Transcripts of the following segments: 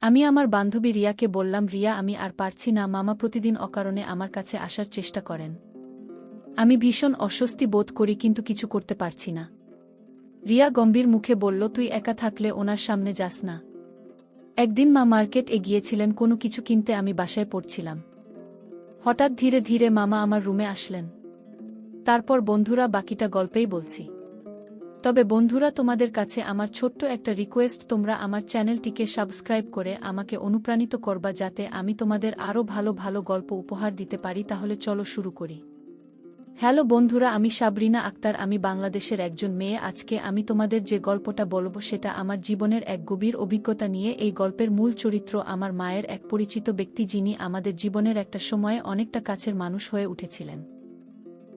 আমি আমার বান্ধবী রিয়াকে বললাম, রিয়া আমি আর পারছি না, মামা প্রতিদিন অকারণে আমার কাছে আসার চেষ্টা করেন। আমি ভীষণ অস্বস্তি বোধ করি কিন্তু কিছু করতে পারছি না। রিয়া গম্ভীর মুখে বলল, তুই একা থাকলে ওনার সামনে যাস না। একদিন মা মার্কেট গিয়েছিলেন কোনো কিছু কিনতে, আমি বাসায় পড়ছিলাম। হঠাৎ ধীরে ধীরে মামা আমার রুমে আসলেন। তারপর বন্ধুরা বাকিটা গল্পেই বলছি। তবে বন্ধুরা, তোমাদের কাছে আমার ছোট্ট একটা রিকোয়েস্ট, তোমরা আমার চ্যানেলটিকে সাবস্ক্রাইব করে আমাকে অনুপ্রাণিত করবা যাতে আমি তোমাদের আরও ভালো ভালো গল্প উপহার দিতে পারি। তাহলে চলো শুরু করি। হ্যালো বন্ধুরা, আমি সাবরিনা আক্তার, আমি বাংলাদেশের একজন মেয়ে। আজকে আমি তোমাদের যে গল্পটা বলবো সেটা আমার জীবনের এক গভীর অভিজ্ঞতা নিয়ে। এই গল্পের মূল চরিত্র আমার মায়ের এক পরিচিত ব্যক্তি, যিনি আমাদের জীবনের একটা সময়ে অনেকটা কাছের মানুষ হয়ে উঠেছিলেন।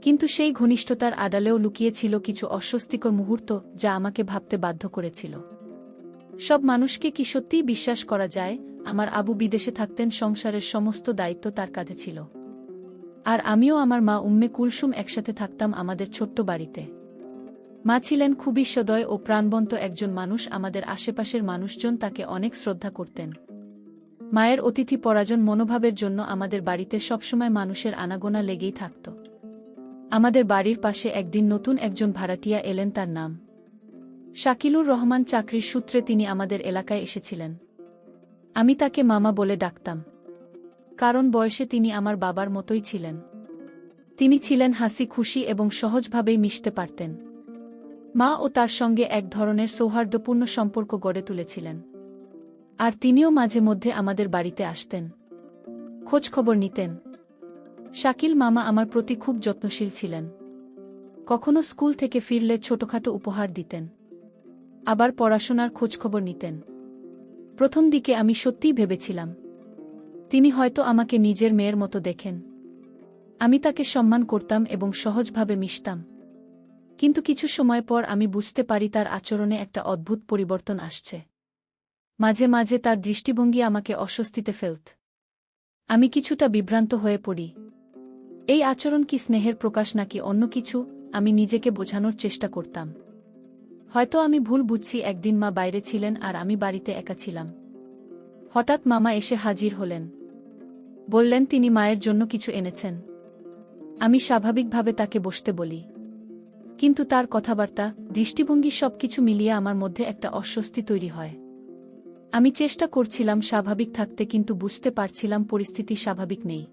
কিন্তু সেই ঘনিষ্ঠতার আড়ালেও লুকিয়েছিল কিছু অস্বস্তিকর মুহূর্ত, যা আমাকে ভাবতে বাধ্য করেছিল। সব মানুষকে কি সত্যিই বিশ্বাস করা যায়? আমার আবু বিদেশে থাকতেন, সংসারের সমস্ত দায়িত্ব তার কাঁধে ছিল। আর আমিও আমার মা উম্মে কুলসুম একসাথে থাকতাম আমাদের ছোট্ট বাড়িতে। মা ছিলেন খুবই সদয় ও প্রাণবন্ত একজন মানুষ। আমাদের আশেপাশের মানুষজন তাকে অনেক শ্রদ্ধা করতেন। মায়ের অতিথি পরায়ণ মনোভাবের জন্য আমাদের বাড়িতে সবসময় মানুষের আনাগোনা লেগেই থাকত। আমাদের বাড়ির পাশে একদিন নতুন একজন ভাড়াটিয়া এলেন, তার নাম শাকিলুর রহমান। চাকরির সূত্রে তিনি আমাদের এলাকায় এসেছিলেন। আমি তাকে মামা বলে ডাকতাম, কারণ বয়সে তিনি আমার বাবার মতোই ছিলেন। তিনি ছিলেন হাসি খুশি এবং সহজভাবেই মিশতে পারতেন। মা ও তার সঙ্গে এক ধরনের সৌহার্দ্যপূর্ণ সম্পর্ক গড়ে তুলেছিলেন। আর তিনিও মাঝে মধ্যে আমাদের বাড়িতে আসতেন, খোঁজ খবর নিতেন। শাকিল মামা আমার প্রতি খুব যত্নশীল ছিলেন। কখনো স্কুল থেকে ফিরলে ছোটখাটো উপহার দিতেন, আবার পড়াশোনার খোঁজখবর নিতেন। প্রথম দিকে আমি সত্যিই ভেবেছিলাম তিনি হয়তো আমাকে নিজের মেয়ের মতো দেখেন। আমি তাকে সম্মান করতাম এবং সহজভাবে মিশতাম। কিন্তু কিছু সময় পর আমি বুঝতে পারি তার আচরণে একটা অদ্ভুত পরিবর্তন আসছে। মাঝে মাঝে তার দৃষ্টিভঙ্গি আমাকে অস্বস্তিতে ফেলত। আমি কিছুটা বিভ্রান্ত হয়ে পড়ি। এই আচরণ কি স্নেহের প্রকাশ নাকি অন্য কিছু? আমি নিজেকে বোঝানোর চেষ্টা করতাম, হয়তো আমি ভুল বুঝছি। একদিন মা বাইরে ছিলেন আর আমি বাড়িতে একা ছিলাম। হঠাৎ মামা এসে হাজির হলেন। বললেন তিনি মায়ের জন্য কিছু এনেছেন। আমি স্বাভাবিকভাবে তাকে বসতে বলি, কিন্তু তার কথাবার্তা, দৃষ্টিভঙ্গি সবকিছু মিলিয়ে আমার মধ্যে একটা অস্বস্তি তৈরি হয়। আমি চেষ্টা করছিলাম স্বাভাবিক থাকতে, কিন্তু বুঝতে পারছিলাম পরিস্থিতি স্বাভাবিক নেই।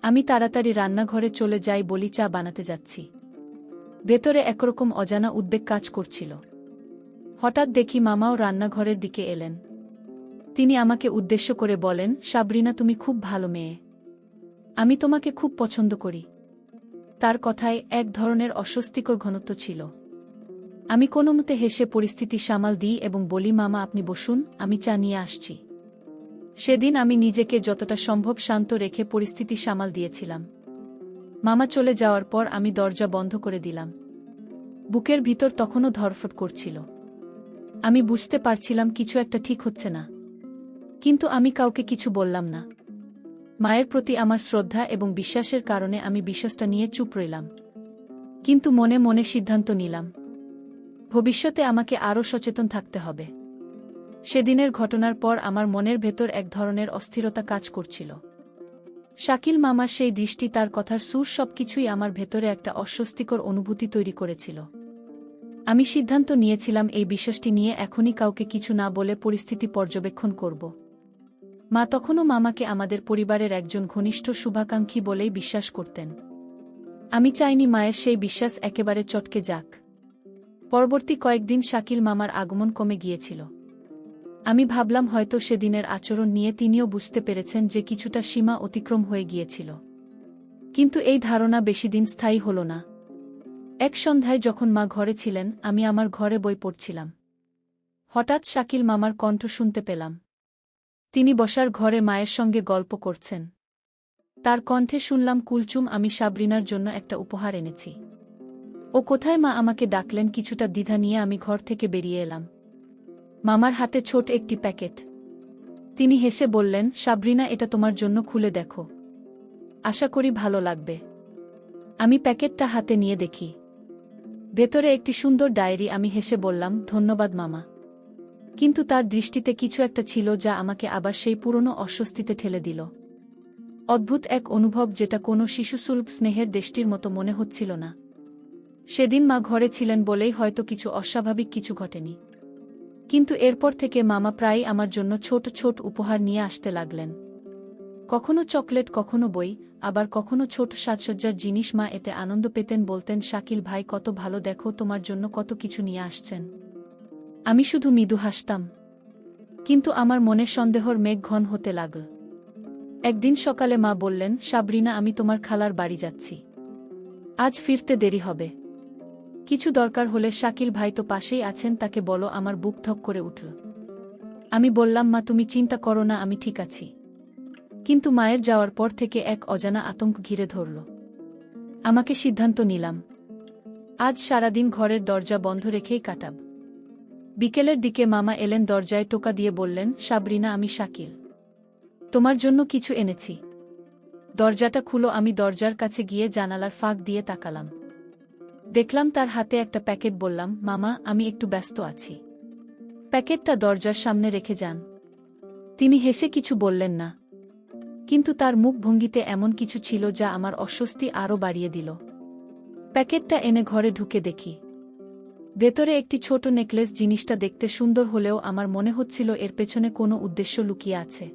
আমি তাড়াতাড়ি রান্নাঘরে চলে যাই, বলি চা বানাতে যাচ্ছি। ভেতরে একরকম অজানা উদ্বেগ কাজ করছিল। হঠাৎ দেখি মামাও রান্নাঘরের দিকে এলেন। তিনি আমাকে উদ্দেশ্য করে বলেন, সাবরিনা তুমি খুব ভালো মেয়ে, আমি তোমাকে খুব পছন্দ করি। তার কথায় এক ধরনের অস্বস্তিকর ঘনত্ব ছিল। আমি কোনোমতে হেসে পরিস্থিতি সামাল দিই এবং বলি, মামা আপনি বসুন, আমি চা নিয়ে আসছি। সেদিন আমি নিজেকে যতটা সম্ভব শান্ত রেখে পরিস্থিতি সামাল দিয়েছিলাম। মামা চলে যাওয়ার পর আমি দরজা বন্ধ করে দিলাম। বুকের ভিতর তখনও ধড়ফড় করছিল। আমি বুঝতে পারছিলাম কিছু একটা ঠিক হচ্ছে না, কিন্তু আমি কাউকে কিছু বললাম না। মায়ের প্রতি আমার শ্রদ্ধা এবং বিশ্বাসের কারণে আমি বিষয়টা নিয়ে চুপ রইলাম। কিন্তু মনে মনে সিদ্ধান্ত নিলাম, ভবিষ্যতে আমাকে আরও সচেতন থাকতে হবে। সেদিনের ঘটনার পর আমার মনের ভেতর এক ধরনের অস্থিরতা কাজ করছিল। শাকিল মামার সেই দৃষ্টি, তার কথার সুর, সবকিছুই আমার ভেতরে একটা অস্বস্তিকর অনুভূতি তৈরি করেছিল। আমি সিদ্ধান্ত নিয়েছিলাম এই বিষয়টি নিয়ে এখনই কাউকে কিছু না বলে পরিস্থিতি পর্যবেক্ষণ করব। মা তখনও মামাকে আমাদের পরিবারের একজন ঘনিষ্ঠ শুভাকাঙ্ক্ষী বলেই বিশ্বাস করতেন। আমি চাইনি মায়ের সেই বিশ্বাস একেবারে চটকে যাক। পরবর্তী কয়েকদিন শাকিল মামার আগমন কমে গিয়েছিল। আমি ভাবলাম হয়তো সেদিনের আচরণ নিয়ে তিনিও বুঝতে পেরেছেন যে কিছুটা সীমা অতিক্রম হয়ে গিয়েছিল। কিন্তু এই ধারণা বেশিদিন স্থায়ী হল না। এক সন্ধ্যায় যখন মা ঘরে ছিলেন, আমি আমার ঘরে বই পড়ছিলাম। হঠাৎ শাকিল মামার কণ্ঠ শুনতে পেলাম। তিনি বসার ঘরে মায়ের সঙ্গে গল্প করছেন। তার কণ্ঠে শুনলাম, কুলচুম আমি সাবরিনার জন্য একটা উপহার এনেছি। ও কোথায় মা আমাকে ডাকলেন। কিছুটা দ্বিধা নিয়ে আমি ঘর থেকে বেরিয়ে এলাম। মামার হাতে ছোট একটি প্যাকেট। তিনি হেসে বললেন, সাবরিনা এটা তোমার জন্য, খুলে দেখো, আশা করি ভালো লাগবে। আমি প্যাকেটটা হাতে নিয়ে দেখি ভেতরে একটি সুন্দর ডায়েরি। আমি হেসে বললাম, ধন্যবাদ মামা, কিন্তু তার দৃষ্টিতে কিছু একটা ছিল যা আমাকে আবার সেই পুরনো অস্বস্তিতে ঠেলে দিল। অদ্ভুত এক অনুভব, যেটা কোনো শিশুসুলভ স্নেহের দেশটির মতো মনে হচ্ছিল না। সেদিন মা ঘরে ছিলেন বলেই হয়তো কিছু অস্বাভাবিক কিছু ঘটেনি, কিন্তু এরপর থেকে মামা প্রায়ই আমার জন্য ছোট ছোট উপহার নিয়ে আসতে লাগলেন। কখনো চকলেট, কখনো বই, আবার কখনো ছোট সাজসজ্জার জিনিস। মা এতে আনন্দ পেতেন, বলতেন, শাকিল ভাই কত ভালো, দেখো তোমার জন্য কত কিছু নিয়ে আসছেন। আমি শুধু মৃদু হাসতাম, কিন্তু আমার মনে সন্দেহর মেঘ ঘন হতে লাগল। একদিন সকালে মা বললেন, সাবরিনা, আমি তোমার খালার বাড়ি যাচ্ছি, আজ ফিরতে দেরি হবে। কিছু দরকার হলে শাকিল ভাই তো পাশেই আছেন, তাকে বলো। আমার বুক ধক করে উঠল। আমি বললাম, মা তুমি চিন্তা করো না, আমি ঠিক আছি। কিন্তু মায়ের যাওয়ার পর থেকে এক অজানা আতঙ্ক ঘিরে ধরল আমাকে। সিদ্ধান্ত নিলাম, আজ সারাদিন ঘরের দরজা বন্ধ রেখেই কাটাব। বিকেলের দিকে মামা এলেন, দরজায় টোকা দিয়ে বললেন, সাবরিনা, আমি শাকিল, তোমার জন্য কিছু এনেছি। দরজাটা খুলো। আমি দরজার কাছে গিয়ে জানালার ফাঁক দিয়ে তাকালাম। দেখলাম তার হাতে একটা প্যাকেট। বললাম, মামা, আমি একটু ব্যস্ত আছি, প্যাকেটটা দরজার সামনে রেখে যান। তিনি হেসে কিছু বললেন না, কিন্তু তার মুখভঙ্গিতে এমন কিছু ছিল যা আমার অস্বস্তি আরও বাড়িয়ে দিল। প্যাকেটটা এনে ঘরে ঢুকে দেখি ভেতরে একটি ছোট নেকলেস। জিনিসটা দেখতে সুন্দর হলেও আমার মনে হচ্ছিল এর পেছনে কোনো উদ্দেশ্য লুকিয়ে আছে।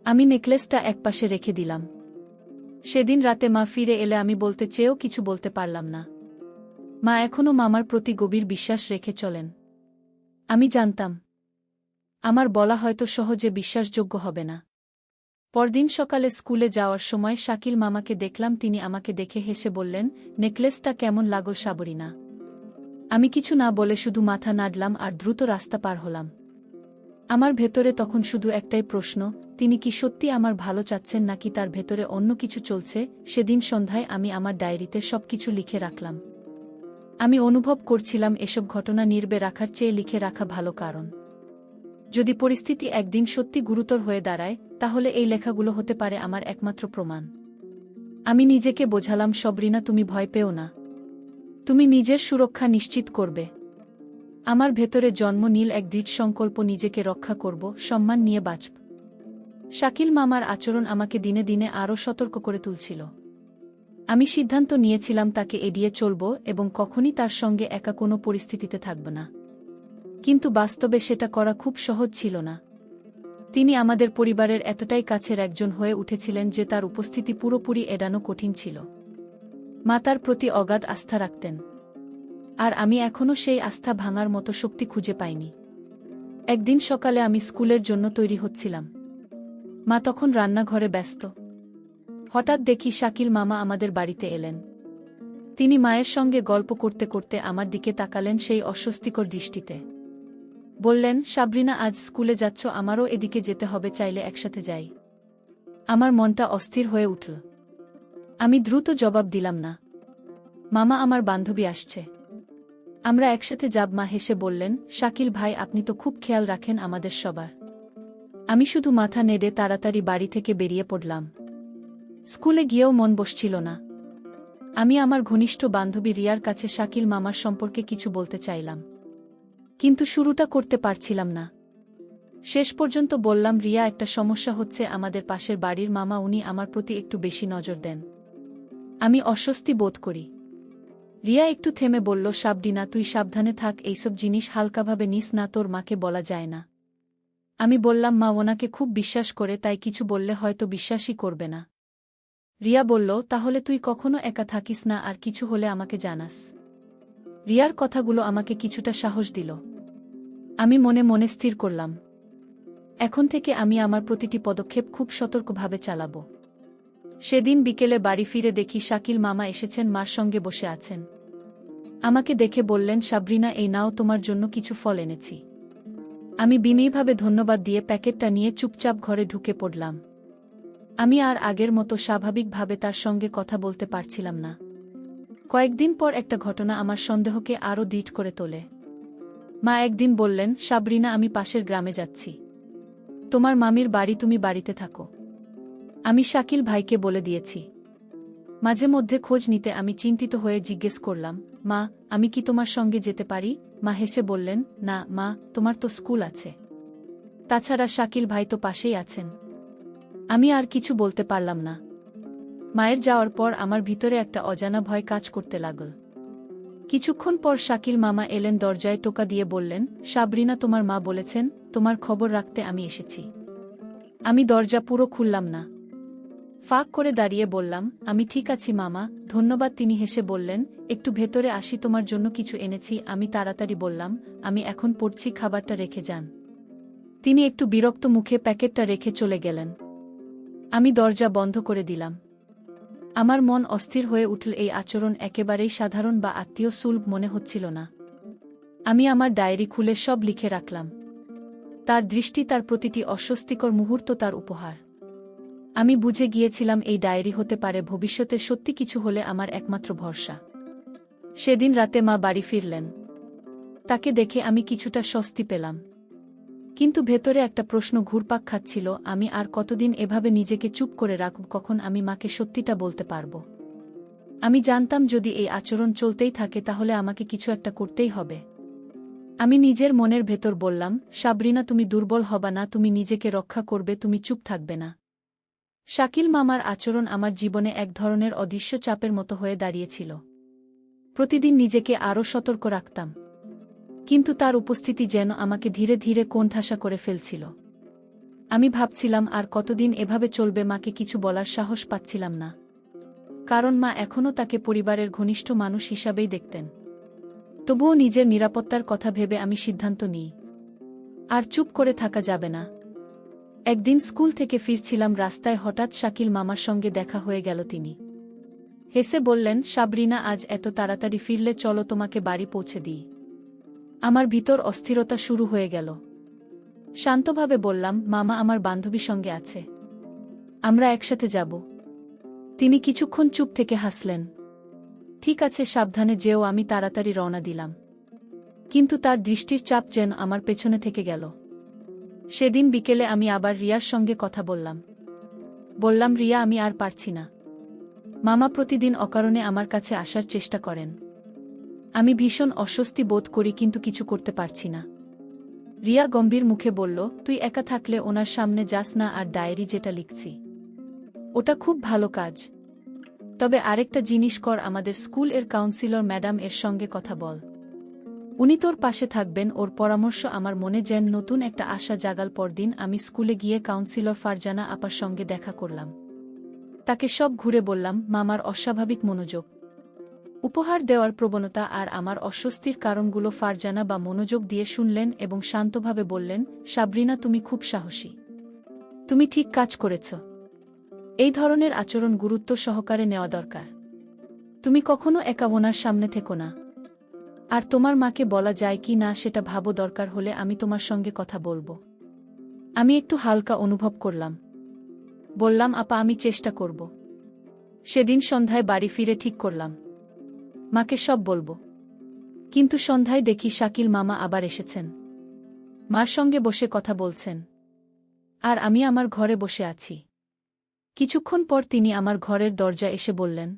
আমি নেকলেসটা একপাশে রেখে দিলাম। সেদিন রাতে মা ফিরে এলে আমি বলতে চেয়েও কিছু বলতে পারলাম না। মা এখনও মামার প্রতি গভীর বিশ্বাস রেখে চলেন। আমি জানতাম আমার বলা হয়তো সহজে বিশ্বাসযোগ্য হবে না। পরদিন সকালে স্কুলে যাওয়ার সময় শাকিল মামাকে দেখলাম। তিনি আমাকে দেখে হেসে বললেন, নেকলেসটা কেমন লাগল সাবরিনা? আমি কিছু না বলে শুধু মাথা নাড়লাম আর দ্রুত রাস্তা পার হলাম। আমার ভেতরে তখন শুধু একটাই প্রশ্ন, তিনি কি সত্যি আমার ভালো চাচ্ছেন নাকি তার ভেতরে অন্য কিছু চলছে? সেদিন সন্ধ্যায় আমি আমার ডায়েরিতে সবকিছু লিখে রাখলাম। আমি অনুভব করছিলাম এসব ঘটনা নীরবে রাখার চেয়ে লিখে রাখা ভালো, কারণ যদি পরিস্থিতি একদিন সত্যি গুরুতর হয়ে দাঁড়ায়, তাহলে এই লেখাগুলো হতে পারে আমার একমাত্র প্রমাণ। আমি নিজেকে বোঝালাম, সাবরিনা, তুমি ভয় পেও না, তুমি নিজের সুরক্ষা নিশ্চিত করবে। আমার ভেতরে জন্ম নিল এক দৃঢ় সংকল্প, নিজেকে রক্ষা করব, সম্মান নিয়ে বাঁচব। শাকিল মামার আচরণ আমাকে দিনে দিনে আরও সতর্ক করে তুলছিল। আমি সিদ্ধান্ত নিয়েছিলাম তাকে এড়িয়ে চলব এবং কখনই তার সঙ্গে একা কোনো পরিস্থিতিতে থাকব না। কিন্তু বাস্তবে সেটা করা খুব সহজ ছিল না। তিনি আমাদের পরিবারের এতটাই কাছের একজন হয়ে উঠেছিলেন যে তার উপস্থিতি পুরোপুরি এড়ানো কঠিন ছিল। মা তার প্রতি অগাধ আস্থা রাখতেন, আর আমি এখনও সেই আস্থা ভাঙার মতো শক্তি খুঁজে পাইনি। একদিন সকালে আমি স্কুলের জন্য তৈরি হচ্ছিলাম। মা তখন রান্নাঘরে ব্যস্ত। হঠাৎ দেখি শাকিল মামা আমাদের বাড়িতে এলেন। তিনি মায়ের সঙ্গে গল্প করতে করতে আমার দিকে তাকালেন সেই অস্বস্তিকর দৃষ্টিতে। বললেন, সাবরিনা, আজ স্কুলে যাচ্ছ? আমারও এদিকে যেতে হবে, চাইলে একসাথে যাই। আমার মনটা অস্থির হয়ে উঠল। আমি দ্রুত জবাব দিলাম, না মামা, আমার বান্ধবী আসছে, আমরা একসাথে যাব। মা হেসে বললেন, শাকিল ভাই, আপনি তো খুব খেয়াল রাখেন আমাদের সবার। আমি শুধু মাথা নেড়ে তাড়াতাড়ি বাড়ি থেকে বেরিয়ে পড়লাম। স্কুলে গিয়েও মন বসছিল না। আমি আমার ঘনিষ্ঠ বান্ধবী রিয়ার কাছে শাকিল মামার সম্পর্কে কিছু বলতে চাইলাম, কিন্তু শুরুটা করতে পারছিলাম না। শেষ পর্যন্ত বললাম, রিয়া, একটা সমস্যা হচ্ছে। আমাদের পাশের বাড়ির মামা, উনি আমার প্রতি একটু বেশি নজর দেন। আমি অস্বস্তি বোধ করি। রিয়া একটু থেমে বলল, সাবরিনা, তুই সাবধানে থাক, এইসব জিনিস হালকাভাবে নিস না, তোর মাকে বলা যায় না। আমি বললাম, মা ওনাকে খুব বিশ্বাস করে, তাই কিছু বললে হয়তো বিশ্বাসই করবে না। রিয়া বলল, তাহলে তুই কখনো একা থাকিস না, আর কিছু হলে আমাকে জানাস। রিয়ার কথাগুলো আমাকে কিছুটা সাহস দিল। আমি মনে মনে স্থির করলাম, এখন থেকে আমি আমার প্রতিটি পদক্ষেপ খুব সতর্কভাবে চালাব। সেদিন বিকেলে বাড়ি ফিরে দেখি শাকিল মামা এসেছেন, মার সঙ্গে বসে আছেন। আমাকে দেখে বললেন, সাবরিনা, এই নাও, তোমার জন্য কিছু ফল এনেছি। আমি বিনয়ীভাবে ধন্যবাদ দিয়ে প্যাকেটটা নিয়ে চুপচাপ ঘরে ঢুকে পড়লাম। আমি আর আগের মতো স্বাভাবিকভাবে তার সঙ্গে কথা বলতে পারছিলাম না। কয়েকদিন পর একটা ঘটনা আমার সন্দেহকে আরও দৃঢ় করে তোলে। মা একদিন বললেন, সাবরিনা, আমি পাশের গ্রামে যাচ্ছি, তোমার মামির বাড়ি, তুমি বাড়িতে থাকো। আমি শাকিল ভাইকে বলে দিয়েছি। মাঝে মধ্যে খোঁজ নিতে আমি চিন্তিত হয়ে জিজ্ঞেস করলাম, মা, আমি কি তোমার সঙ্গে যেতে পারি? মা হেসে বললেন, না মা, তোমার তো স্কুল আছে। তাছাড়া শাকিল ভাই তো পাশেই আছেন। আমি আর কিছু বলতে পারলাম না। মায়ের যাওয়ার পর আমার ভিতরে একটা অজানা ভয় কাজ করতে লাগল। কিছুক্ষণ পর শাকিল মামা এলেন, দরজায় টোকা দিয়ে বললেন, সাবরিনা, তোমার মা বলেছেন তোমার খবর রাখতে আমি এসেছি। আমি দরজা পুরো খুললাম না। ফাঁক করে দাঁড়িয়ে বললাম, আমি ঠিক আছি মামা, ধন্যবাদ। তিনি হেসে বললেন, একটু ভেতরে আসি, তোমার জন্য কিছু এনেছি। আমি তাড়াতাড়ি বললাম, আমি এখন পড়ছি, খাবারটা রেখে যান। তিনি একটু বিরক্ত মুখে প্যাকেটটা রেখে চলে গেলেন। আমি দরজা বন্ধ করে দিলাম। আমার মন অস্থির হয়ে উঠল। এই আচরণ একেবারেই সাধারণ বা আত্মীয় সুলভ মনে হচ্ছিল না। আমি আমার ডায়েরি খুলে সব লিখে রাখলাম। তার দৃষ্টি, তার প্রতিটি অস্বস্তিকর মুহূর্ত তার উপহার। আমি বুঝে গিয়েছিলাম এই ডায়েরি হতে পারে ভবিষ্যতে সত্যি কিছু হলে আমার একমাত্র ভরসা। সেদিন রাতে মা বাড়ি ফিরলেন। তাকে দেখে আমি কিছুটা স্বস্তি পেলাম। কিন্তু ভেতরে একটা প্রশ্ন ঘুরপাক খাচ্ছিল, আমি আর কতদিন এভাবে নিজেকে চুপ করে রাখব? কখন আমি মাকে সত্যিটা বলতে পারব? আমি জানতাম যদি এই আচরণ চলতেই থাকে তাহলে আমাকে কিছু একটা করতেই হবে। আমি নিজের মনের ভেতর বললাম, সাবরিনা, তুমি দুর্বল হবা না, তুমি নিজেকে রক্ষা করবে, তুমি চুপ থাকবে না। শাকিল মামার আচরণ আমার জীবনে এক ধরনের অদৃশ্য চাপের মতো হয়ে দাঁড়িয়েছিল। প্রতিদিন নিজেকে আরও সতর্ক রাখতাম, কিন্তু তার উপস্থিতি যেন আমাকে ধীরে ধীরে কোণঠাসা করে ফেলছিল। আমি ভাবছিলাম আর কতদিন এভাবে চলবে? মাকে কিছু বলার সাহস পাচ্ছিলাম না, কারণ মা এখনও তাকে পরিবারের ঘনিষ্ঠ মানুষ হিসাবেই দেখতেন। তবুও নিজের নিরাপত্তার কথা ভেবে আমি সিদ্ধান্ত নিই, আর চুপ করে থাকা যাবে না। একদিন স্কুল থেকে ফিরছিলাম, রাস্তায় হঠাৎ শাকিল মামার সঙ্গে দেখা হয়ে গেল। তিনি হেসে বললেন, সাবরিনা, আজ এত তাড়াতাড়ি ফিরলে, চলো তোমাকে বাড়ি পৌঁছে দিই। আমার ভিতর অস্থিরতা শুরু হয়ে গেল। শান্তভাবে বললাম, মামা আমার বান্ধবী সঙ্গে আছে, আমরা একসাথে যাব। তিনি কিছুক্ষণ চুপ থেকে হাসলেন। ঠিক আছে, সাবধানে যেও। আমি তাড়াতাড়ি রওনা দিলাম, কিন্তু তার দৃষ্টির চাপ যেন আমার পেছনে থেকে গেল। সেদিন বিকেলে আমি আবার রিয়ার সঙ্গে কথা বললাম, রিয়া, আমি আর পারছি না। মামা প্রতিদিন অকারণে আমার কাছে আসার চেষ্টা করেন। আমি ভীষণ অস্বস্তি বোধ করি, কিন্তু কিছু করতে পারছি না। রিয়া গম্ভীর মুখে বলল, তুই একা থাকলে ওনার সামনে যাস না, আর ডায়েরি যেটা লিখছি ওটা খুব ভালো কাজ। তবে আরেকটা জিনিস কর, আমাদের স্কুল এর কাউন্সিলর ম্যাডাম এর সঙ্গে কথা বল। উনি তোর পাশে থাকবেন। ওর পরামর্শ আমার মনে যেন নতুন একটা আশা জাগাল। পরদিন আমি স্কুলে গিয়ে কাউন্সিলর ফারজানা আপার সঙ্গে দেখা করলাম। তাকে সব ঘুরে বললাম, মামার অস্বাভাবিক মনোযোগ, উপহার দেওয়ার প্রবণতা আর আমার অস্বস্তির কারণগুলো ফারজানা বা মনোযোগ দিয়ে শুনলেন এবং শান্তভাবে বললেন, সাবরিনা, তুমি খুব সাহসী, তুমি ঠিক কাজ করেছ। এই ধরনের আচরণ গুরুত্ব সহকারে নেওয়া দরকার। তুমি কখনো একা ওনার সামনে থেকো না। আর তোমার মাকে বলা যায় কি না সেটা ভাবো, দরকার হলে আমি তোমার সঙ্গে কথা বলবো। আমি একটু হালকা অনুভব করলাম। বললাম, আপা, আমি চেষ্টা করব। সেদিন সন্ধ্যায় বাড়ি ফিরে ঠিক করলাম মাকে সব বলবো। কিন্তু সন্ধ্যায় দেখি শাকিল মামা আবার এসেছেন, মার সঙ্গে বসে কথা বলছেন, আর আমি আমার ঘরে বসে আছি। কিছুক্ষণ পর তিনি আমার ঘরের দরজা এসে বললেন,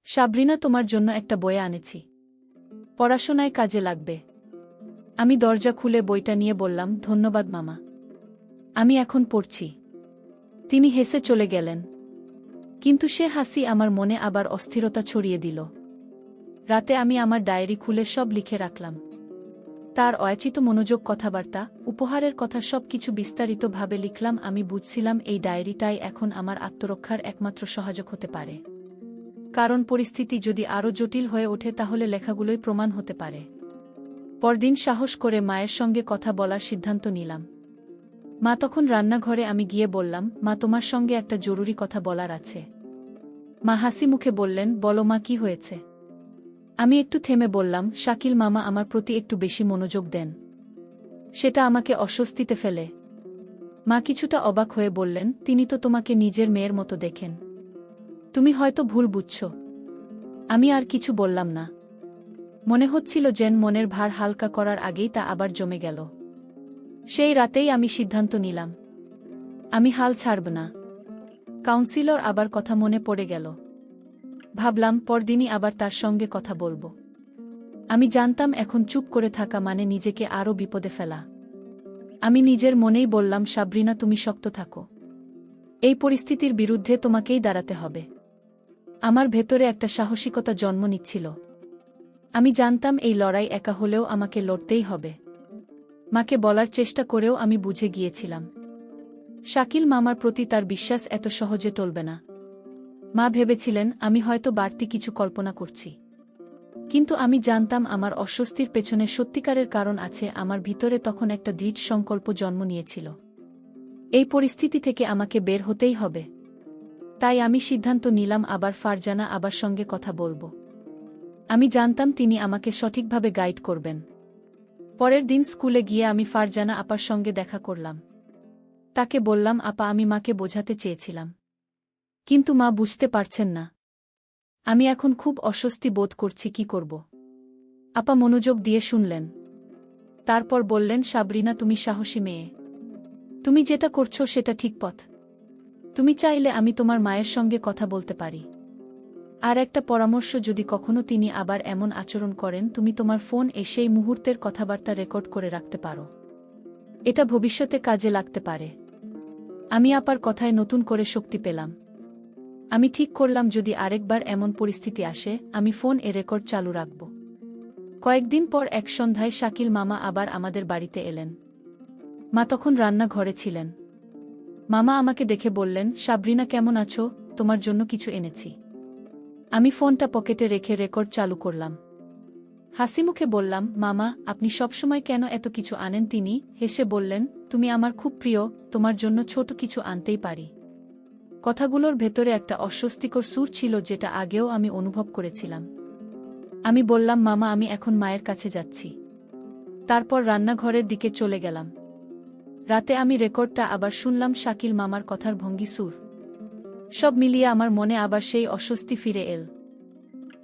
সাবরিনা, তোমার জন্য একটা বই আনেছি, পড়াশোনায় কাজে লাগবে। আমি দরজা খুলে বইটা নিয়ে বললাম, ধন্যবাদ মামা, আমি এখন পড়ছি। তিনি হেসে চলে গেলেন, কিন্তু সে হাসি আমার মনে আবার অস্থিরতা ছড়িয়ে দিল। রাতে আমি আমার ডায়েরি খুলে সব লিখে রাখলাম। তার অয়াচিত মনোযোগ, কথাবার্তা, উপহারের কথা, সবকিছু বিস্তারিতভাবে লিখলাম। আমি বুঝছিলাম এই ডায়েরিটাই এখন আমার আত্মরক্ষার একমাত্র সহায়ক হতে পারে। কারণ পরিস্থিতি যদি আরও জটিল হয়ে ওঠে তাহলে লেখাগুলোই প্রমাণ হতে পারে। পরদিন সাহস করে মায়ের সঙ্গে কথা বলার সিদ্ধান্ত নিলাম। মা তখন রান্নাঘরে। আমি গিয়ে বললাম, মা, তোমার সঙ্গে একটা জরুরি কথা বলার আছে। মা হাসি মুখে বললেন, বলো মা, কি হয়েছে? আমি একটু থেমে বললাম, শাকিল মামা আমার প্রতি একটু বেশি মনোযোগ দেন, সেটা আমাকে অস্বস্তিতে ফেলে। মা কিছুটা অবাক হয়ে বললেন, তিনি তো তোমাকে নিজের মেয়ের মতো দেখেন, তুমি হয়তো ভুল বুঝছ। আমি আর কিছু বললাম না। মনে হচ্ছিল যেন মনের ভার হালকা করার আগেই তা আবার জমে গেল। সেই রাতেই আমি সিদ্ধান্ত নিলাম, আমি হাল ছাড়ব না। কাউন্সিলর আবার কথা মনে পড়ে গেল। ভাবলাম পরদিনই আবার তার সঙ্গে কথা বলবো। আমি জানতাম এখন চুপ করে থাকা মানে নিজেকে আরও বিপদে ফেলা। আমি নিজের মনেই বললাম, সাবরিনা, তুমি শক্ত থাকো। এই পরিস্থিতির বিরুদ্ধে তোমাকেই দাঁড়াতে হবে। আমার ভেতরে একটা সাহসিকতা জন্ম নিচ্ছিল। আমি জানতাম এই লড়াই একা হলেও আমাকে লড়তেই হবে। মাকে বলার চেষ্টা করেও আমি বুঝে গিয়েছিলাম শাকিল মামার প্রতি তার বিশ্বাস এত সহজে টলবে না। মা ভেবেছিলেন আমি হয়তো বাড়তি কিছু কল্পনা করছি, কিন্তু আমি জানতাম আমার অস্বস্তির পেছনে সত্যিকারের কারণ আছে। আমার ভিতরে তখন একটা দৃঢ় সংকল্প জন্ম নিয়েছিল, এই পরিস্থিতি থেকে আমাকে বের হতেই হবে। তাই আমি সিদ্ধান্ত নিলাম আবার ফারজানা আবার সঙ্গে কথা বলবো। আমি জানতাম তিনি আমাকে সঠিকভাবে গাইড করবেন। পরের দিন স্কুলে গিয়ে আমি ফারজানা আপার সঙ্গে দেখা করলাম। তাকে বললাম, আপা, আমি মাকে বোঝাতে চেয়েছিলাম, কিন্তু মা বুঝতে পারছেন না। আমি এখন খুব অস্বস্তি বোধ করছি, কি করব? আপা মনোযোগ দিয়ে শুনলেন। তারপর বললেন, সাবরিনা, তুমি সাহসী মেয়ে। তুমি যেটা করছো সেটা ঠিক পথ। তুমি চাইলে আমি তোমার মায়ের সঙ্গে কথা বলতে পারি। আর একটা পরামর্শ, যদি কখনো তিনি আবার এমন আচরণ করেন, তুমি তোমার ফোন সেই মুহূর্তের কথাবার্তা রেকর্ড করে রাখতে পারো। এটা ভবিষ্যতে কাজে লাগতে পারে। আমি আপার কথায় নতুন করে শক্তি পেলাম। আমি ঠিক করলাম যদি আরেকবার এমন পরিস্থিতি আসে, আমি ফোন রেকর্ড চালু রাখব। কয়েকদিন পর এক সন্ধ্যায় শাকিল মামা আবার আমাদের বাড়িতে এলেন। মা তখন রান্নাঘরে ছিলেন। মামা আমাকে দেখে বললেন, সাবরিনা, কেমন আছো? তোমার জন্য কিছু এনেছি। আমি ফোনটা পকেটে রেখে রেকর্ড চালু করলাম। হাসিমুখে বললাম, মামা, আপনি সবসময় কেন এত কিছু আনেন? তিনি হেসে বললেন, তুমি আমার খুব প্রিয়, তোমার জন্য ছোট কিছু আনতেই পারি। কথাগুলোর ভেতরে একটা অস্বস্তিকর সুর ছিল, যেটা আগেও আমি অনুভব করেছিলাম। আমি বললাম, মামা, আমি এখন মায়ের কাছে যাচ্ছি। তারপর রান্নাঘরের দিকে চলে গেলাম। রাতে আমি রেকর্ডটা আবার শুনলাম, শাকিল মামার কথার ভঙ্গি, সুর, সব মিলিয়ে আমার মনে আবার সেই অস্বস্তি ফিরে এল।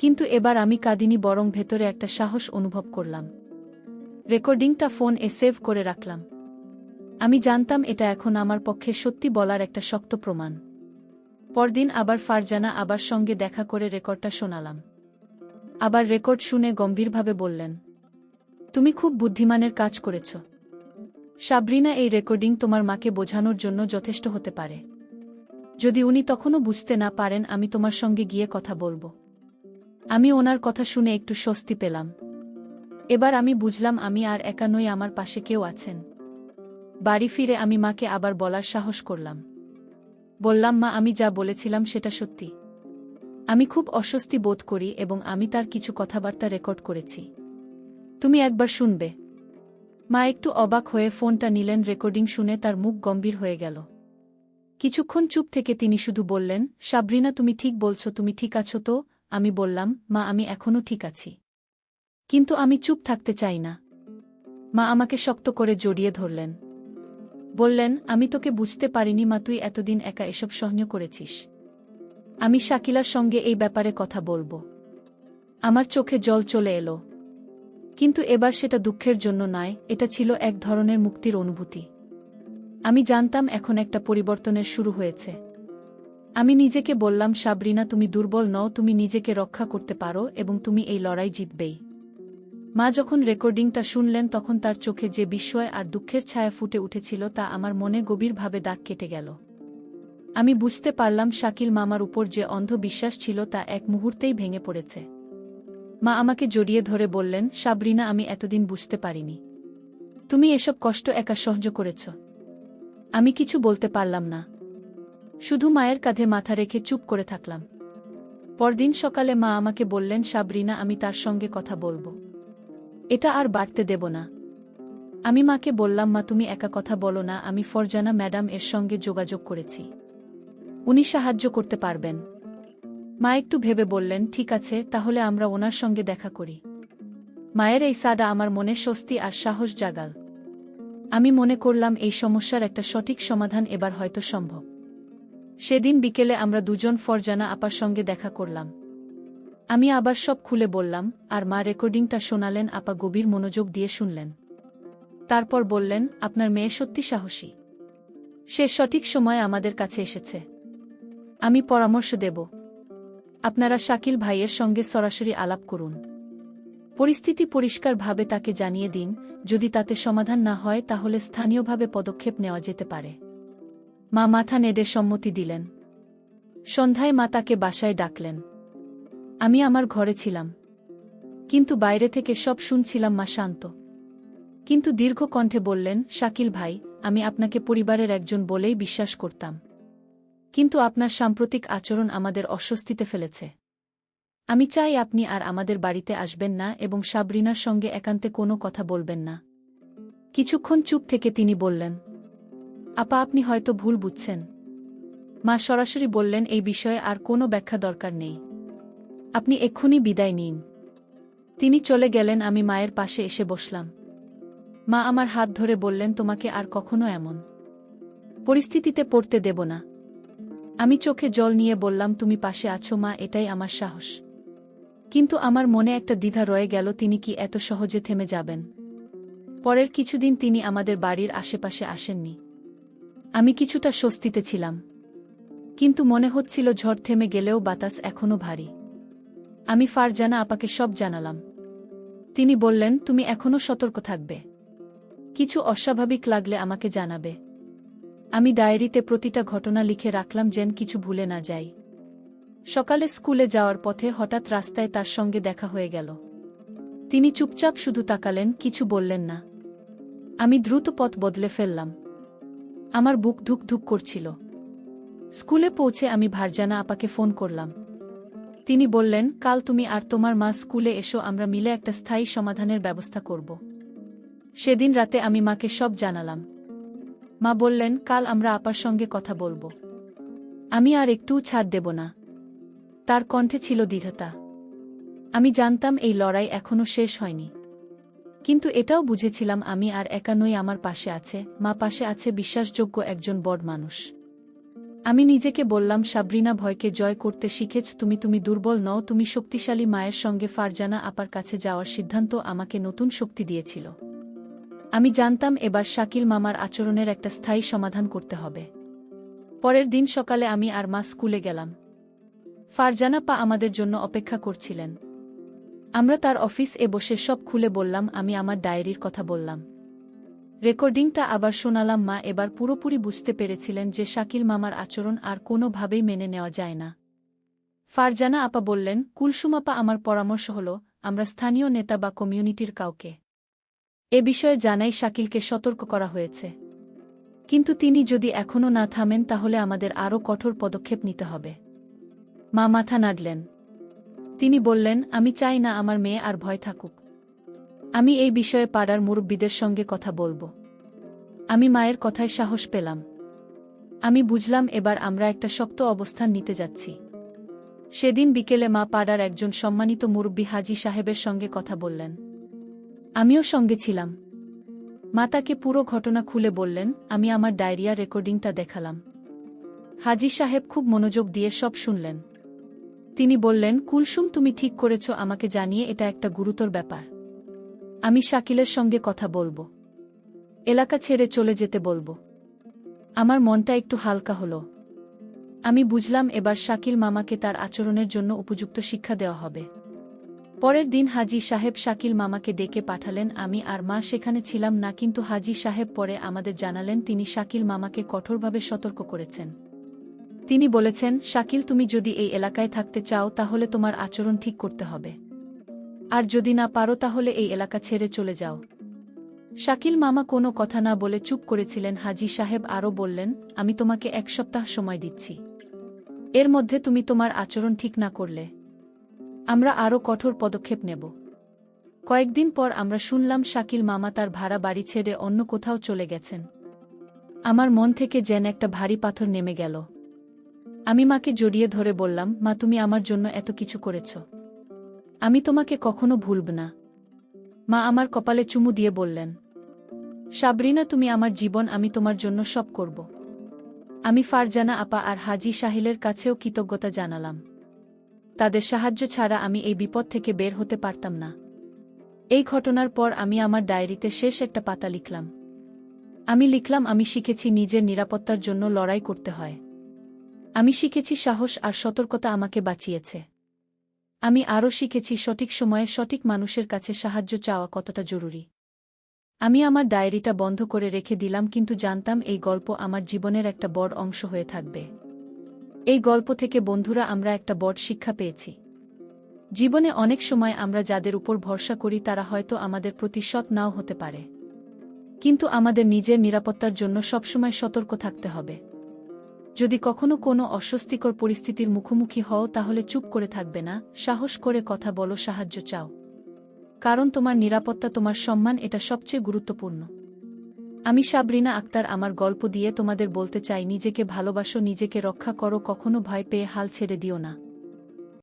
কিন্তু এবার আমি কাঁদিনি, বরং ভেতরে একটা সাহস অনুভব করলাম। রেকর্ডিংটা ফোন সেভ করে রাখলাম। আমি জানতাম এটা এখন আমার পক্ষে সত্যি বলার একটা শক্ত প্রমাণ। পরদিন আবার ফারজানা আবার সঙ্গে দেখা করে রেকর্ডটা শোনালাম। আবার রেকর্ড শুনে গম্ভীরভাবে বললেন, তুমি খুব বুদ্ধিমানের কাজ করেছ সাবরিনা। এই রেকর্ডিং তোমার মাকে বোঝানোর জন্য যথেষ্ট হতে পারে। যদি উনি তখনও বুঝতে না পারেন, আমি তোমার সঙ্গে গিয়ে কথা বলবো। আমি ওনার কথা শুনে একটু স্বস্তি পেলাম। এবার আমি বুঝলাম আমি আর একা নই, আমার পাশে কেউ আছেন। বাড়ি ফিরে আমি মাকে আবার বলার সাহস করলাম। বললাম, মা, আমি যা বলেছিলাম সেটা সত্যি। আমি খুব অস্বস্তি বোধ করি এবং আমি তার কিছু কথাবার্তা রেকর্ড করেছি। তুমি একবার শুনবে? মা একটু অবাক হয়ে ফোনটা নিলেন। রেকর্ডিং শুনে তার মুখ গম্ভীর হয়ে গেল। কিছুক্ষণ চুপ থেকে তিনি শুধু বললেন, সাবরিনা, তুমি ঠিক বলছো, তুমি ঠিক আছো তো? আমি বললাম, মা, আমি এখনও ঠিক আছি, কিন্তু আমি চুপ থাকতে চাই না। মা আমাকে শক্ত করে জড়িয়ে ধরলেন। বললেন, আমি তোকে বুঝতে পারিনি মা, তুই এতদিন একা এসব সহ্য করেছিস। আমি শাকিলার সঙ্গে এই ব্যাপারে কথা বলবো। আমার চোখে জল চলে এলো, কিন্তু এবার সেটা দুঃখের জন্য নয়, এটা ছিল এক ধরনের মুক্তির অনুভূতি। আমি জানতাম এখন একটা পরিবর্তনের শুরু হয়েছে। আমি নিজেকে বললাম, সাবরিনা, তুমি দুর্বল নও, তুমি নিজেকে রক্ষা করতে পারো এবং তুমি এই লড়াই জিতবেই। মা যখন রেকর্ডিংটা শুনলেন, তখন তার চোখে যে বিস্ময় আর দুঃখের ছায়া ফুটে উঠেছিল তা আমার মনে গভীরভাবে দাগ কেটে গেল। আমি বুঝতে পারলাম শাকিল মামার উপর যে অন্ধ বিশ্বাস ছিল তা এক মুহূর্তেই ভেঙে পড়েছে। মা আমাকে জড়িয়ে ধরে বললেন, সাবরিনা, আমি এতদিন বুঝতে পারিনি তুমি এসব কষ্ট একা সহ্য করেছ। আমি কিছু বলতে পারলাম না, শুধু মায়ের কাঁধে মাথা রেখে চুপ করে থাকলাম। পরদিন সকালে মা আমাকে বললেন, সাবরিনা, আমি তার সঙ্গে কথা বলবো, এটা আর বাড়তে দেব না। আমি মাকে বললাম, মা, তুমি একা কথা বলো না, আমি ফারজানা ম্যাডাম এর সঙ্গে যোগাযোগ করেছি, উনি সাহায্য করতে পারবেন। মা একটু ভেবে বললেন, ঠিক আছে, তাহলে আমরা ওনার সঙ্গে দেখা করি। মায়ের এই সাড়া আমার মনে স্বস্তি আর সাহস জাগাল। আমি মনে করলাম এই সমস্যার একটা সঠিক সমাধান এবার হয়তো সম্ভব। সেদিন বিকেলে আমরা দুজন ফারজানা আপার সঙ্গে দেখা করলাম। আমি আবার সব খুলে বললাম, আর মা রেকর্ডিংটা শোনালেন। আপা গভীর মনোযোগ দিয়ে শুনলেন। তারপর বললেন, আপনার মেয়ে সত্যি সাহসী, সে সঠিক সময় আমাদের কাছে এসেছে। আমি পরামর্শ দেব, আপনারা শাকিল ভাইয়ের সঙ্গে সরাসরি আলাপ করুন। পরিস্থিতি পরিষ্কারভাবে তাকে জানিয়ে দিন, যদি তাতে সমাধান না হয় তাহলে স্থানীয়ভাবে পদক্ষেপ নেওয়া যেতে পারে। মা মাথা নেড়ে সম্মতি দিলেন। সন্ধ্যায় মা তাকে বাসায় ডাকলেন। আমি আমার ঘরে ছিলাম, কিন্তু বাইরে থেকে সব শুনছিলাম। মা শান্ত কিন্তু দীর্ঘ কণ্ঠে বললেন, শাকিল ভাই, আমি আপনাকে পরিবারের একজন বলেই বিশ্বাস করতাম, কিন্তু আপনার সাম্প্রতিক আচরণ আমাদের অস্বস্তিতে ফেলেছে। আমি চাই আপনি আর আমাদের বাড়িতে আসবেন না এবং সাবরিনার সঙ্গে একান্তে কোনো কথা বলবেন না। কিছুক্ষণ চুপ থেকে তিনি বললেন, আপা, আপনি হয়তো ভুল বুঝছেন। মা সরাসরি বললেন, এই বিষয়ে আর কোনো ব্যাখ্যা দরকার নেই, আপনি এক্ষুনি বিদায় নিন। তিনি চলে গেলেন। আমি মায়ের পাশে এসে বসলাম। মা আমার হাত ধরে বললেন, তোমাকে আর কখনো এমন পরিস্থিতিতে পড়তে দেব না। আমি চোখে জল নিয়ে বললাম, তুমি পাশে আছো মা, এটাই আমার সাহস। কিন্তু আমার মনে একটা দ্বিধা রয়ে গেল, তিনি কি এত সহজে থেমে যাবেন? পরের কিছুদিন তিনি আমাদের বাড়ির আশেপাশে আসেননি। আমি কিছুটা স্বস্তিতে ছিলাম, কিন্তু মনে হচ্ছিল ঝড় থেমে গেলেও বাতাস এখনো ভারী। আমি ফারজানা আপাকে সব জানালাম। তিনি বললেন, তুমি এখনো সতর্ক থাকবে, কিছু অস্বাভাবিক লাগলে আমাকে জানাবে। আমি ডায়েরিতে প্রতিটা ঘটনা লিখে রাখলাম যেন কিছু ভুলে না যাই। সকালে স্কুলে যাওয়ার পথে হঠাৎ রাস্তায় তার সঙ্গে দেখা হয়ে গেল। তিনি চুপচাপ শুধু তাকালেন, কিছু বললেন না। আমি দ্রুত পথ বদলে ফেললাম। আমার বুক ধুক ধুক করছিল। স্কুলে পৌঁছে আমি ফারজানা আপাকে ফোন করলাম। তিনি বললেন, কাল তুমি আর তোমার মা স্কুলে এসো, আমরা মিলে একটা স্থায়ী সমাধানের ব্যবস্থা করব। সেদিন রাতে আমি মাকে সব জানালাম। মা বললেন, কাল আমরা আপার সঙ্গে কথা বলবো। আমি আর একটুও ছাড় দেব না। তার কণ্ঠে ছিল দৃঢ়তা। আমি জানতাম এই লড়াই এখনো শেষ হয়নি, কিন্তু এটাও বুঝেছিলাম আমি আর একা নই। আমার পাশে আছে মা, পাশে আছে বিশ্বাসযোগ্য একজন বড় মানুষ। আমি নিজেকে বললাম, সাবরিনা, ভয়কে জয় করতে শিখেছ তুমি। তুমি দুর্বল নও, তুমি শক্তিশালী। মায়ের সঙ্গে ফারজানা আপার কাছে যাওয়ার সিদ্ধান্ত আমাকে নতুন শক্তি দিয়েছিল। আমি জানতাম এবার শাকিল মামার আচরণের একটা স্থায়ী সমাধান করতে হবে। পরের দিন সকালে আমি আর মা স্কুলে গেলাম। ফারজানা পা আমাদের জন্য অপেক্ষা করছিলেন। আমরা তার অফিস বসে সব খুলে বললাম। আমি আমার ডায়েরির কথা বললাম। রেকর্ডিংটা আবার শোনালাম। মা এবার পুরোপুরি বুঝতে পেরেছিলেন যে শাকিল মামার আচরণ আর কোনোভাবেই মেনে নেওয়া যায় না। ফারজানা আপা বললেন, কুলসুম আপা, আমার পরামর্শ হলো আমরা স্থানীয় নেতা বা কমিউনিটির কাউকে এ বিষয়ে জানাই। শাকিলকে সতর্ক করা হয়েছে, কিন্তু তিনি যদি এখনও না থামেন তাহলে আমাদের আরও কঠোর পদক্ষেপ নিতে হবে। মা মাথা নাড়লেন। তিনি বললেন, আমি চাই না আমার মেয়ে আর ভয় থাকুক। আমি এই বিষয়ে পাড়ার মুরব্বীদের সঙ্গে কথা বলবো। আমি মায়ের কথায় সাহস পেলাম। আমি বুঝলাম এবার আমরা একটা শক্ত অবস্থান নিতে যাচ্ছি। সেদিন বিকেলে মা পাড়ার একজন সম্মানিত মুরব্বী হাজী সাহেবের সঙ্গে কথা বললেন। আমিও সঙ্গে ছিলাম। মা তাকে পুরো ঘটনা খুলে বললেন। আমি আমার ডায়রিয়া রেকর্ডিংটা দেখালাম। হাজী সাহেব খুব মনোযোগ দিয়ে সব শুনলেন। তিনি বললেন, কুলসুম, তুমি ঠিক করেছ আমাকে জানিয়ে, এটা একটা গুরুতর ব্যাপার। আমি শাকিলের সঙ্গে কথা বলবো, এলাকা ছেড়ে চলে যেতে বলবো। আমার মনটা একটু হালকা হলো। আমি বুঝলাম এবার শাকিল মামাকে তার আচরণের জন্য উপযুক্ত শিক্ষা দেওয়া হবে। পরের দিন হাজী সাহেব শাকিল মামাকে ডেকে পাঠালেন। আমি আর মা সেখানে ছিলাম না, কিন্তু হাজী সাহেব পরে আমাদের জানালেন তিনি শাকিল মামাকে কঠোরভাবে সতর্ক করেছেন। তিনি বলেছেন, শাকিল, তুমি যদি এই এলাকায় থাকতে চাও তাহলে তোমার আচরণ ঠিক করতে হবে, আর যদি না পারো তাহলে এই এলাকা ছেড়ে চলে যাও। শাকিল মামা কোনো কথা না বলে চুপ করেছিলেন। হাজী সাহেব আরও বললেন, আমি তোমাকে 1 সপ্তাহ সময় দিচ্ছি। এর মধ্যে তুমি তোমার আচরণ ঠিক না করলে আমরা আরও কঠোর পদক্ষেপ নেব। কয়েকদিন পর আমরা শুনলাম শাকিল মামা তার ভাড়া বাড়ি ছেড়ে অন্য কোথাও চলে গেছেন। আমার মন থেকে যেন একটা ভারী পাথর নেমে গেল। আমি মাকে জড়িয়ে ধরে বললাম, মা, তুমি আমার জন্য এত কিছু করেছ, আমি তোমাকে কখনো ভুলব না। মা আমার কপালে চুমু দিয়ে বললেন, সাবরিনা, তুমি আমার জীবন, আমি তোমার জন্য সব করব। আমি ফারজানা আপা আর হাজী সাহিলের কাছেও কৃতজ্ঞতা জানালাম। তাদের সাহায্য ছাড়া আমি এই বিপদ থেকে বের হতে পারতাম না। এই ঘটনার পর আমি আমার ডায়েরিতে শেষ একটা পাতা লিখলাম। আমি লিখলাম, আমি শিখেছি নিজের নিরাপত্তার জন্য লড়াই করতে হয়। আমি শিখেছি সাহস আর সতর্কতা আমাকে বাঁচিয়েছে। আমি আরও শিখেছি সঠিক সময়ে সঠিক মানুষের কাছে সাহায্য চাওয়া কতটা জরুরি। আমি আমার ডায়েরিটা বন্ধ করে রেখে দিলাম, কিন্তু জানতাম এই গল্প আমার জীবনের একটা বড় অংশ হয়ে থাকবে। এই গল্প থেকে বন্ধুরা আমরা একটা বড় শিক্ষা পেয়েছি। জীবনে অনেক সময় আমরা যাদের উপর ভরসা করি তারা হয়তো আমাদের প্রতি সৎ নাও হতে পারে, কিন্তু আমাদের নিজের নিরাপত্তার জন্য সবসময় সতর্ক থাকতে হবে। যদি কখনো কোনো অস্বস্তিকর পরিস্থিতির মুখোমুখি হও তাহলে চুপ করে থাকবে না, সাহস করে কথা বলো, সাহায্য চাও। কারণ তোমার নিরাপত্তা, তোমার সম্মান, এটা সবচেয়ে গুরুত্বপূর্ণ। আমি সাবরিনা আক্তার আমার গল্প দিয়ে তোমাদের বলতে চাই, নিজেকে ভালোবাসো, নিজেকে রক্ষা করো, কখনো ভয় পেয়ে হাল ছেড়ে দিও না।